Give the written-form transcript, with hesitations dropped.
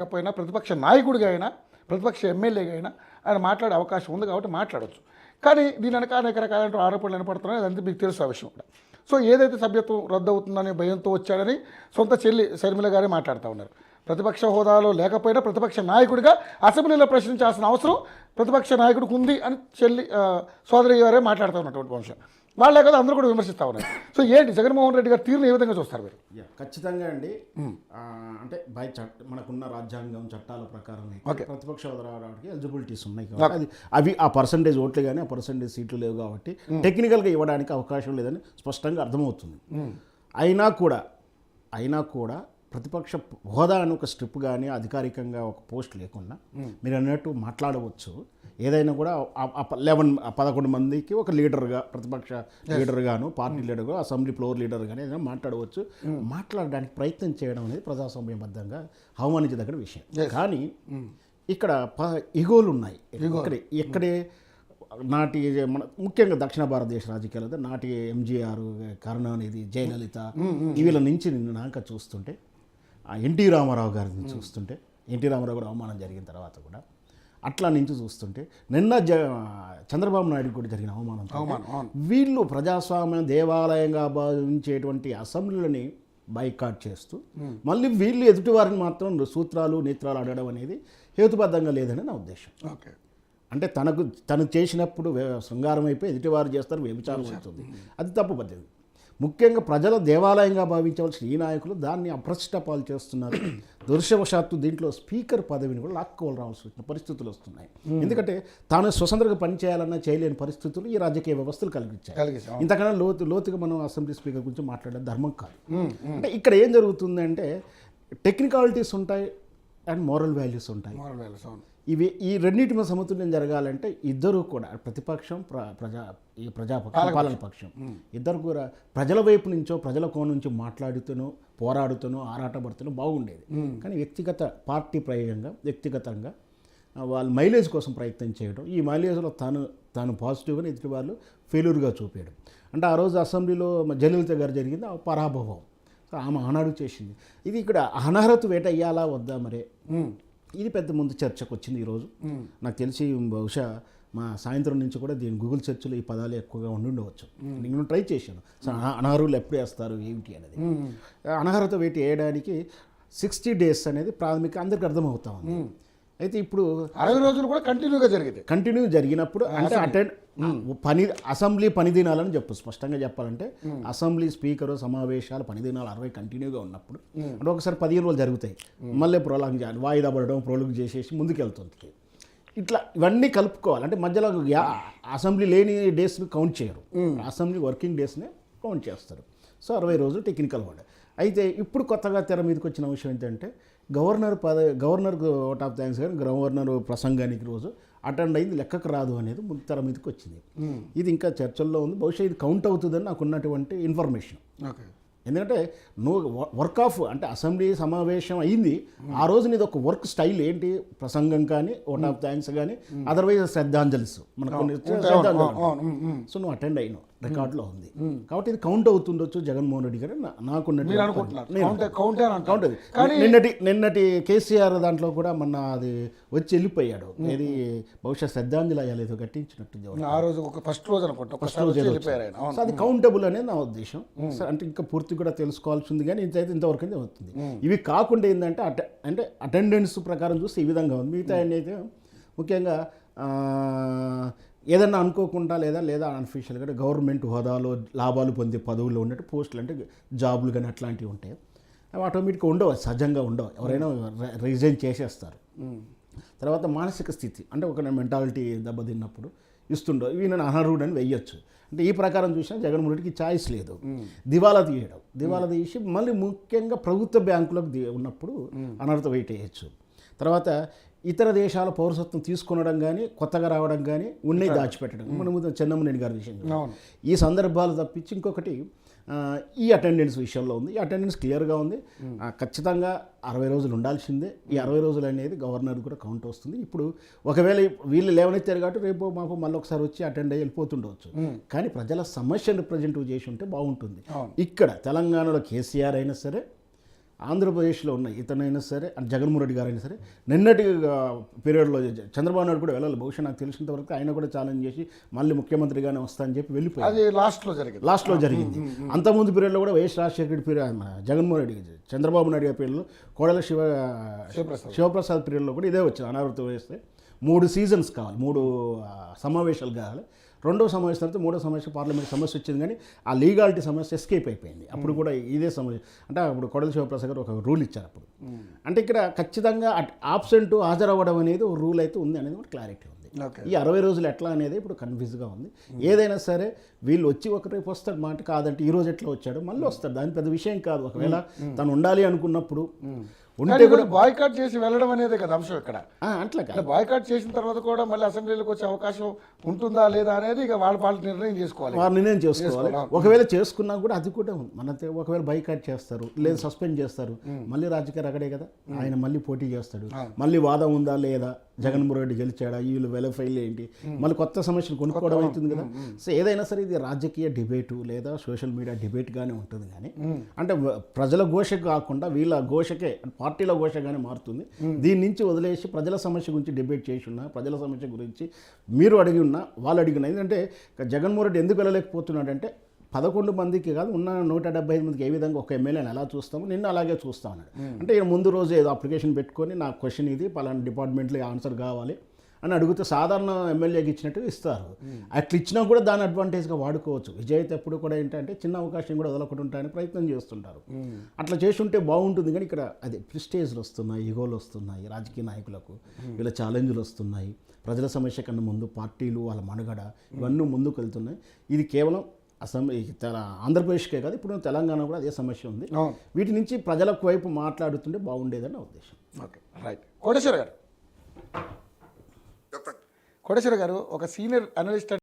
కాకపోయినా ప్రతిపక్ష నాయకుడిగా అయినా ప్రతిపక్ష ఎమ్మెల్యేగా అయినా ఆయన మాట్లాడే అవకాశం ఉంది కాబట్టి మాట్లాడవచ్చు. కానీ దీని వెనక అనేక రకాలైన ఆరోపణలు వినపడుతున్నాయి. అదంతా మీకు తెలుసు ఆ విషయం కూడా. సో ఏదైతే సభ్యత్వం రద్దు అవుతుందనే భయంతో వచ్చాడని సొంత చెల్లి షర్మిల గారే మాట్లాడుతూ ఉన్నారు. ప్రతిపక్ష హోదాలో లేకపోయినా ప్రతిపక్ష నాయకుడిగా అసెంబ్లీలో ప్రశ్నించాల్సిన అవసరం ప్రతిపక్ష నాయకుడికి ఉంది అని చెల్లి సోదరి గారే మాట్లాడుతూ ఉన్నటువంటి అంశం. వాళ్ళే కదా అందరూ కూడా విమర్శిస్తూ ఉన్నారు. సో ఏంటి జగన్మోహన్ రెడ్డి గారు తీరుని ఏ విధంగా చూస్తారు మీరు? ఖచ్చితంగా అండి. అంటే బై మనకున్న రాజ్యాంగం చట్టాల ప్రకారం ప్రతిపక్ష హోదా రావడానికి ఎలిజిబిలిటీస్ ఉన్నాయి కాబట్టి అవి ఆ పర్సంటేజ్ ఓట్లు కానీ ఆ పర్సంటేజ్ సీట్లు లేవు కాబట్టి టెక్నికల్గా ఇవ్వడానికి అవకాశం లేదని స్పష్టంగా అర్థమవుతుంది. అయినా కూడా ప్రతిపక్ష హోదా అని ఒక స్ట్రిప్ కానీ అధికారికంగా ఒక పోస్ట్ లేకుండా మీరు అన్నట్టు మాట్లాడవచ్చు. ఏదైనా కూడా 11 మందికి ఒక లీడర్గా ప్రతిపక్ష లీడర్గాను పార్టీ లీడర్గా అసెంబ్లీ ఫ్లోర్ లీడర్గానే ఏదైనా మాట్లాడవచ్చు. మాట్లాడడానికి ప్రయత్నం చేయడం అనేది ప్రజాస్వామ్యబద్ధంగా అవమానించదగిన విషయం. కానీ ఇక్కడ ఇగోలు ఉన్నాయి. ఇక్కడే నాటి మన ముఖ్యంగా దక్షిణ భారతదేశ రాజకీయాలతో నాటి ఎంజీఆర్, కరుణానిధి, జయలలిత వీళ్ళ నుంచి నిన్న చూస్తుంటే ఎన్టీ రామారావు గారిని చూస్తుంటే ఎన్టీ రామారావు గారు అవమానం జరిగిన తర్వాత కూడా అట్లా నుంచి చూస్తుంటే నిన్న చంద్రబాబు నాయుడు కూడా జరిగిన అవమానం వీళ్ళు ప్రజాస్వామ్యం దేవాలయంగా భావించేటువంటి అసెంబ్లీలని బైకాట్ చేస్తూ మళ్ళీ వీళ్ళు ఎదుటివారిని మాత్రం సూత్రాలు నేత్రాలు అడగడం అనేది హేతుబద్ధంగా లేదని నా ఉద్దేశం. ఓకే, అంటే తను చేసినప్పుడు శృంగారం అయిపోయి ఎదుటివారు చేస్తారు, వ్యభిచారం అవుతుంది. అది తప్పు పద్ధతి. ముఖ్యంగా ప్రజల దేవాలయంగా భావించవలసిన ఈ నాయకులు దాన్ని అప్రతిష్టపాలు చేస్తున్నారు. దురదృష్టవశాత్తు దీంట్లో స్పీకర్ పదవిని కూడా లాక్కోవాలి రావాల్సిన పరిస్థితులు వస్తున్నాయి. ఎందుకంటే తాను స్వతంత్రంగా పనిచేయాలన్నా చేయలేని పరిస్థితులు ఈ రాజకీయ వ్యవస్థలు కలిగించాయి. ఇంతకన్నా లోతుగా మనం అసెంబ్లీ స్పీకర్ గురించి మాట్లాడే ధర్మం కాదు. అంటే ఇక్కడ ఏం జరుగుతుందంటే టెక్నికాలిటీస్ ఉంటాయి అండ్ మోరల్ వాల్యూస్ ఉంటాయి. ఇవి ఈ రెండింటి మీద సమతుల్యం జరగాలంటే ఇద్దరు కూడా ప్రతిపక్షం పాలన పక్షం ఇద్దరు కూడా ప్రజల వైపు నుంచో ప్రజల కోణం నుంచి మాట్లాడుతూనో పోరాడుతూనో ఆరాటపడుతూనో బాగుండేది. కానీ పార్టీ వ్యక్తిగతంగా వాళ్ళు మైలేజ్ కోసం ప్రయత్నం చేయడం, ఈ మైలేజ్లో తాను పాజిటివ్గా ఎదుటి వాళ్ళు ఫెయిల్యూర్గా చూపేయడం. అంటే ఆ రోజు అసెంబ్లీలో జయలలిత గారు జరిగింది ఆ పరాభవం. సో ఆమె ఆనాడు చేసింది. ఇది ఇక్కడ అనర్హత వేట అయ్యాలా వద్దా మరే ఇది పెద్ద ముందు చర్చకు వచ్చింది ఈరోజు. నాకు తెలిసి బహుశా మా సాయంత్రం నుంచి కూడా దీని గూగుల్ సెర్చ్లో ఈ పదాలు ఎక్కువగా ఉండవచ్చు. నేను ట్రై చేశాను. సో అనర్హులు ఎప్పుడు వేస్తారు ఏమిటి అనేది. అనర్హత వేటి వేయడానికి 60 days అనేది ప్రాథమిక అందరికీ అర్థమవుతా ఉంది. అయితే ఇప్పుడు 60 రోజులు కూడా కంటిన్యూ జరిగినప్పుడు అంటే అసెంబ్లీ పని దినాలని స్పష్టంగా చెప్పాలంటే అసెంబ్లీ స్పీకరు సమావేశాలు పని దినాలు 60 కంటిన్యూగా ఉన్నప్పుడు అంటే ఒకసారి 15 రోజులు జరుగుతాయి, మళ్ళీ ప్రోలాంగ్ చేయాలి, వాయిదా పడడం ప్రోలాంగ్ చేసేసి ముందుకెళ్తుంది. ఇట్లా ఇవన్నీ కలుపుకోవాలి. అంటే మధ్యలో అసెంబ్లీ లేని డేస్ని కౌంట్ చేయరు, అసెంబ్లీ వర్కింగ్ డేస్ని కౌంట్ చేస్తారు. సో 60 రోజులు టెక్నికల్ వర్డ్. అయితే ఇప్పుడు కొత్తగా తెర మీదకి వచ్చిన విషయం ఏంటంటే గవర్నర్కు ఓట్ ఆఫ్ థ్యాంక్స్ కానీ గవర్నర్ ప్రసంగానికి రోజు అటెండ్ అయింది లెక్కకు రాదు అనేది తెర మీదకి వచ్చింది. ఇది ఇంకా చర్చల్లో ఉంది. బహుశా ఇది కౌంట్ అవుతుందని నాకు ఉన్నటువంటి ఇన్ఫర్మేషన్. ఎందుకంటే అంటే అసెంబ్లీ సమావేశం అయింది ఆ రోజు నీది ఒక వర్క్ స్టైల్ ఏంటి, ప్రసంగం కానీ ఓట్ ఆఫ్ థ్యాంక్స్ కానీ అదర్వైజ్ శ్రద్ధాంజలిస్ మనకు సో నువ్వు అటెండ్ అయినావు, రికార్డులో ఉంది. కాబట్టి ఇది కౌంట్ అవుతుండొచ్చు జగన్మోహన్ రెడ్డి గారు నిన్నటి కేసీఆర్ దాంట్లో కూడా మొన్న అది వచ్చి వెళ్ళిపోయాడు. ఇది బహుశా శ్రద్ధాంజలి అయ్యలేదు కట్టించినట్టు అది కౌంటబుల్ అనేది నా ఉద్దేశం. అంటే ఇంకా పూర్తి కూడా తెలుసుకోవాల్సి ఉంది కానీ ఇంతవరకు అవుతుంది. ఇవి కాకుండా ఏంటంటే అంటే అటెండెన్స్ ప్రకారం చూస్తే ఈ విధంగా ఉంది. మిగతా అయితే ముఖ్యంగా ఏదన్నా అనుకోకుండా లేదా అన్అఫీషియల్గా గవర్నమెంట్ హోదాలో లాభాలు పొందే పదవుల్లో ఉన్నట్టు పోస్టులు అంటే జాబులు కానీ అట్లాంటివి ఉంటాయి. అవి ఆటోమేటిక్గా ఉండవు, సహజంగా ఉండవు, ఎవరైనా రిజైన్ చేసేస్తారు. తర్వాత మానసిక స్థితి అంటే ఒక మెంటాలిటీ దెబ్బతిన్నప్పుడు ఇస్తుండవు, ఇవి నేను అనర్హుడు అని వెయ్యొచ్చు. అంటే ఈ ప్రకారం చూసినా జగన్మోహన్ రెడ్డికి ఛాయిస్ లేదు, దివాలా తీసి మళ్ళీ ముఖ్యంగా ప్రభుత్వ బ్యాంకులకు ఉన్నప్పుడు అనర్హత వెయిట్ వేయచ్చు. తర్వాత ఇతర దేశాల పౌరసత్వం తీసుకొనడం కానీ కొత్తగా రావడం కానీ ఉన్నాయి దాచిపెట్టడం మనము చెన్నమనేని గారి విషయంలో ఈ సందర్భాలు తప్పించి ఇంకొకటి ఈ అటెండెన్స్ విషయంలో ఉంది. ఈ అటెండెన్స్ క్లియర్గా ఉంది. ఖచ్చితంగా 60 రోజులు ఉండాల్సిందే. ఈ 60 రోజులు అనేది గవర్నర్ కూడా కౌంట్ వస్తుంది. ఇప్పుడు ఒకవేళ వీళ్ళు లేవనెత్తారు కాబట్టి రేపు మాకు మళ్ళీ ఒకసారి వచ్చి అటెండ్ అయ్యి వెళ్ళిపోతుండవచ్చు. కానీ ప్రజల సమస్యను రిప్రజెంట్ చేసి ఉంటే బాగుంటుంది. ఇక్కడ తెలంగాణలో కేసీఆర్ అయినా సరే ఆంధ్రప్రదేశ్లో ఉన్న ఇతనైనా సరే అంటే జగన్మోహన్ రెడ్డి గారైనా సరే నిన్నటి పీరియడ్లో చంద్రబాబు నాయుడు కూడా వెళ్ళాలి. బహుశా నాకు తెలిసినంత వరకు ఆయన కూడా ఛాలెంజ్ చేసి మళ్ళీ ముఖ్యమంత్రిగానే వస్తా అని చెప్పి వెళ్ళిపోయారు. అది లాస్ట్లో జరిగింది. అంతకుముందు పీరియడ్లో కూడా వైఎస్ రాజశేఖర రెడ్డి పీరియడ్, జగన్మోహన్ రెడ్డి చంద్రబాబు నాయుడు గారి పీరియడ్లో కోడెల శివప్రసాద్ పీరియడ్లో కూడా ఇదే వచ్చింది. అనారోగ్యం వేస్తే 3 సీజన్స్ కావాలి, 3 సమావేశాలు కావాలి. రెండో సమావేశం తర్వాత మూడో సమావేశం పార్లమెంట్ సమస్య వచ్చింది, కానీ ఆ లీగాలిటీ సమస్య ఎస్కేప్ అయిపోయింది. అప్పుడు కూడా ఇదే సమస్య అంటే అప్పుడు కొడల శివప్రసాద్ గారు ఒక రూల్ ఇచ్చారు అప్పుడు. అంటే ఇక్కడ ఖచ్చితంగా ఆబ్సెంట్ హాజరవ్వడం అనేది ఒక రూల్ అయితే ఉంది అనేది కూడా క్లారిటీ ఉంది. ఈ 60 రోజులు ఎట్లా అనేది ఇప్పుడు కన్ఫ్యూజ్గా ఉంది. ఏదైనా సరే వీళ్ళు వచ్చి ఒక రేపు వస్తాడు మాట, కాదంటే ఈ రోజు ఎట్లా వచ్చాడు మళ్ళీ వస్తాడు, దాని పెద్ద విషయం కాదు. ఒకవేళ తను ఉండాలి అనుకున్నప్పుడు ఉంటే కూడా బాయ్కాట్ చేసి వెళ్ళడం అనేది కదా అంశం ఇక్కడ. అట్లా కాదు, బాయ్కాట్ చేసిన తర్వాత కూడా మళ్ళీ అసెంబ్లీలోకి వచ్చే అవకాశం ఉంటుందా లేదా అనేది ఇక వాళ్ళ నిర్ణయం చేసుకోవాలి. వారు నిర్ణయం చేసుకోవాలి. ఒకవేళ చేసుకున్నా కూడా అది కూడా మన ఒకవేళ బాయ్కాట్ చేస్తారు లేదా సస్పెండ్ చేస్తారు, మళ్ళీ రాజకీయ అక్కడే కదా, ఆయన మళ్ళీ పోటీ చేస్తాడు. మళ్ళీ వాదం ఉందా లేదా, జగన్మోహన్ రెడ్డి గెలిచాడా, వీళ్ళు వెలఫైల్ ఏంటి, మళ్ళీ కొత్త సమస్యలు కొనుక్కోవడం అవుతుంది కదా. సో ఏదైనా సరే ఇది రాజకీయ డిబేటు లేదా సోషల్ మీడియా డిబేట్గానే ఉంటుంది, కానీ అంటే ప్రజల ఘోష కాకుండా వీళ్ళ ఘోషకే పార్టీల ఘోషగానే మారుతుంది. దీని నుంచి వదిలేసి ప్రజల సమస్య గురించి డిబేట్ చేసి ఉన్నా, ప్రజల సమస్య గురించి మీరు అడిగి ఉన్నా, వాళ్ళు అడిగినా. ఎందుకంటే జగన్మోహన్ రెడ్డి ఎందుకు వెళ్ళలేకపోతున్నాడంటే 11 మందికి కాదు ఉన్న 175 మందికి ఏ విధంగా ఒక ఎమ్మెల్యేని ఎలా చూస్తామో నిన్న అలాగే చూస్తామన్నాడు. అంటే ఈయన ముందు రోజు ఏదో అప్లికేషన్ పెట్టుకొని నా క్వశ్చన్ ఇది పలానా డిపార్ట్మెంట్లో ఆన్సర్ కావాలి అని అడిగితే సాధారణ ఎమ్మెల్యేకి ఇచ్చినట్టు ఇస్తారు. అట్లా ఇచ్చినా కూడా దాని అడ్వాంటేజ్గా వాడుకోవచ్చు. విజయ్ ఎప్పుడు కూడా ఏంటంటే చిన్న అవకాశం కూడా వదలకుండా ఉంటాయని ప్రయత్నం చేస్తుంటారు. అట్లా చేసుంటే బాగుంటుంది, కానీ ఇక్కడ అదే ప్రిస్టేజ్లు వస్తున్నాయి, ఈగోలు వస్తున్నాయి, రాజకీయ నాయకులకు వీళ్ళ ఛాలెంజ్లు వస్తున్నాయి. ప్రజల సమస్య కన్నా ముందు పార్టీలు వాళ్ళ మనుగడ ఇవన్నీ ముందుకు వెళ్తున్నాయి. ఇది కేవలం ఆంధ్రప్రదేశ్కే కాదు, ఇప్పుడు తెలంగాణ కూడా అదే సమస్య ఉంది. వీటి నుంచి ప్రజలకు వైపు మాట్లాడుతుంటే బాగుండేదని నా ఉద్దేశం. Okay, right. కోటేశ్వర గారు, ఒక సీనియర్ అనలిస్ట్